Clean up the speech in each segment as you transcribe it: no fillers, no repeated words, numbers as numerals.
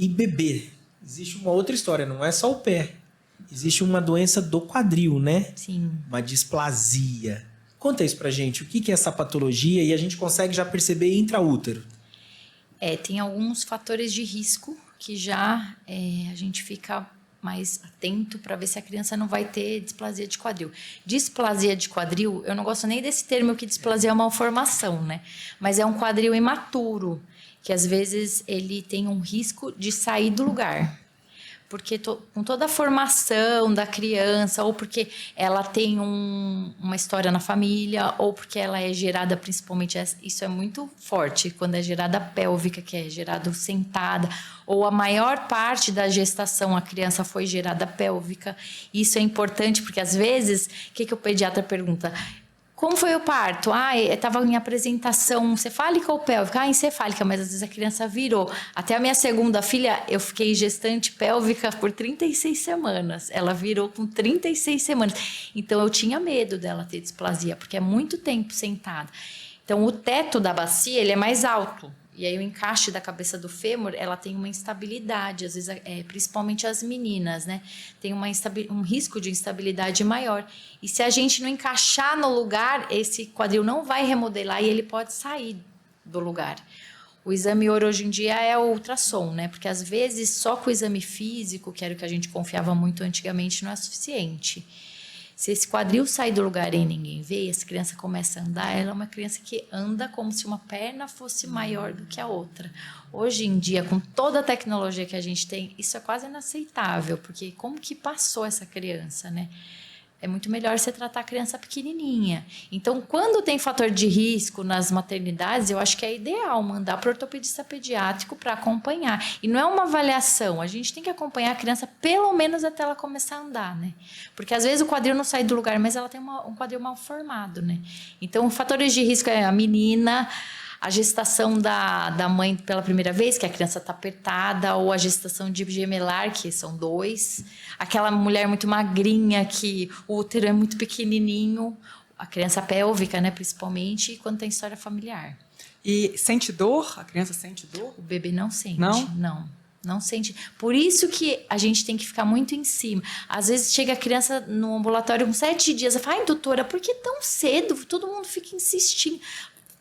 E bebê, existe uma outra história, não é só o pé. Existe uma doença do quadril, né? Sim. Uma displasia. Conta isso pra gente, o que é essa patologia e a gente consegue já perceber intraútero? Tem alguns fatores de risco que já a gente fica mais atento para ver se a criança não vai ter displasia de quadril. Displasia de quadril, eu não gosto nem desse termo, que displasia é uma malformação, né? Mas é um quadril imaturo, que às vezes ele tem um risco de sair do lugar. Porque com toda a formação da criança, ou porque ela tem uma história na família, ou porque ela é gerada, principalmente, isso é muito forte, quando é gerada pélvica, que é gerada sentada, ou a maior parte da gestação a criança foi gerada pélvica. Isso é importante, porque às vezes, o que o pediatra pergunta? Como foi o parto? Estava em apresentação cefálica ou pélvica? Encefálica, mas às vezes a criança virou. Até a minha segunda filha, eu fiquei gestante pélvica por 36 semanas. Ela virou com 36 semanas. Então, eu tinha medo dela ter displasia, porque é muito tempo sentada. Então, o teto da bacia, ele é mais alto. E aí, o encaixe da cabeça do fêmur, ela tem uma instabilidade, às vezes, principalmente as meninas, né? Tem um risco de instabilidade maior. E se a gente não encaixar no lugar, esse quadril não vai remodelar e ele pode sair do lugar. O exame ouro hoje em dia é o ultrassom, né? Porque às vezes só com o exame físico, que era o que a gente confiava muito antigamente, não é suficiente. Se esse quadril sair do lugar e ninguém vê, essa criança começa a andar, ela é uma criança que anda como se uma perna fosse maior do que a outra. Hoje em dia, com toda a tecnologia que a gente tem, isso é quase inaceitável, porque como que passou essa criança, né? É muito melhor você tratar a criança pequenininha. Então, quando tem fator de risco nas maternidades, eu acho que é ideal mandar para o ortopedista pediátrico para acompanhar. E não é uma avaliação, a gente tem que acompanhar a criança pelo menos até ela começar a andar, né? Porque às vezes o quadril não sai do lugar, mas ela tem um quadril mal formado, né? Então, fatores de risco é a menina, a gestação da mãe pela primeira vez, que a criança está apertada, ou a gestação de gemelar, que são 2. Aquela mulher muito magrinha, que o útero é muito pequenininho. A criança pélvica, né, principalmente, e quando tem história familiar. E sente dor? A criança sente dor? O bebê não sente. Não? Não sente. Por isso que a gente tem que ficar muito em cima. Às vezes chega a criança no ambulatório com 7 dias. Fala, ai, doutora, por que tão cedo? Todo mundo fica insistindo.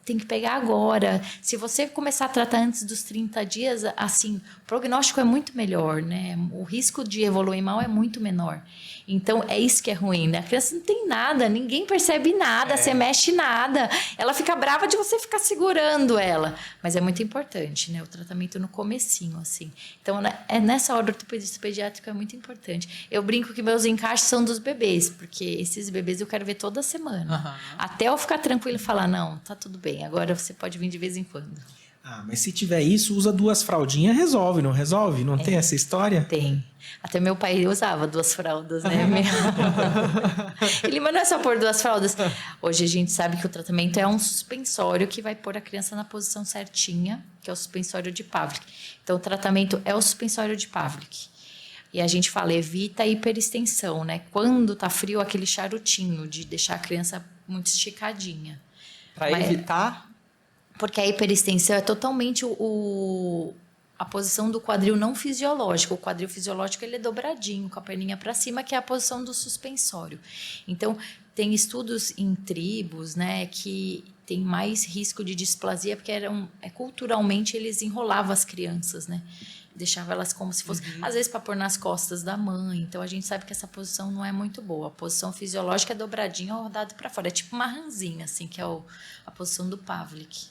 Tem que pegar agora. Se você começar a tratar antes dos 30 dias, assim, o prognóstico é muito melhor, né? O risco de evoluir mal é muito menor. Então, é isso que é ruim, né? A criança não tem nada, ninguém percebe nada, você mexe nada. Ela fica brava de você ficar segurando ela. Mas é muito importante, né? O tratamento no comecinho, assim. Então, nessa hora, o ortopedista pediátrico é muito importante. Eu brinco que meus encaixes são dos bebês, porque esses bebês eu quero ver toda semana. Até eu ficar tranquilo e falar, não, tá tudo bem, agora você pode vir de vez em quando. Mas se tiver isso, usa 2 fraldinhas, resolve, não resolve? Não tem essa história? Tem. Até meu pai usava 2 fraldas, né? Ele, mas não é só pôr 2 fraldas. Hoje a gente sabe que o tratamento é um suspensório que vai pôr a criança na posição certinha, que é o suspensório de Pavlik. Então, o tratamento é o suspensório de Pavlik. E a gente fala, evita a hiperextensão, né? Quando tá frio, aquele charutinho de deixar a criança muito esticadinha. Para evitar? Porque a hiperextensão é totalmente a posição do quadril não fisiológico. O quadril fisiológico ele é dobradinho, com a perninha para cima, que é a posição do suspensório. Então, tem estudos em tribos, né, que tem mais risco de displasia, porque culturalmente eles enrolavam as crianças, né? Deixava elas como se fosse, às vezes, para pôr nas costas da mãe. Então, a gente sabe que essa posição não é muito boa. A posição fisiológica é dobradinha ou rodado para fora. É tipo uma ranzinha, assim, que é a posição do Pavlik.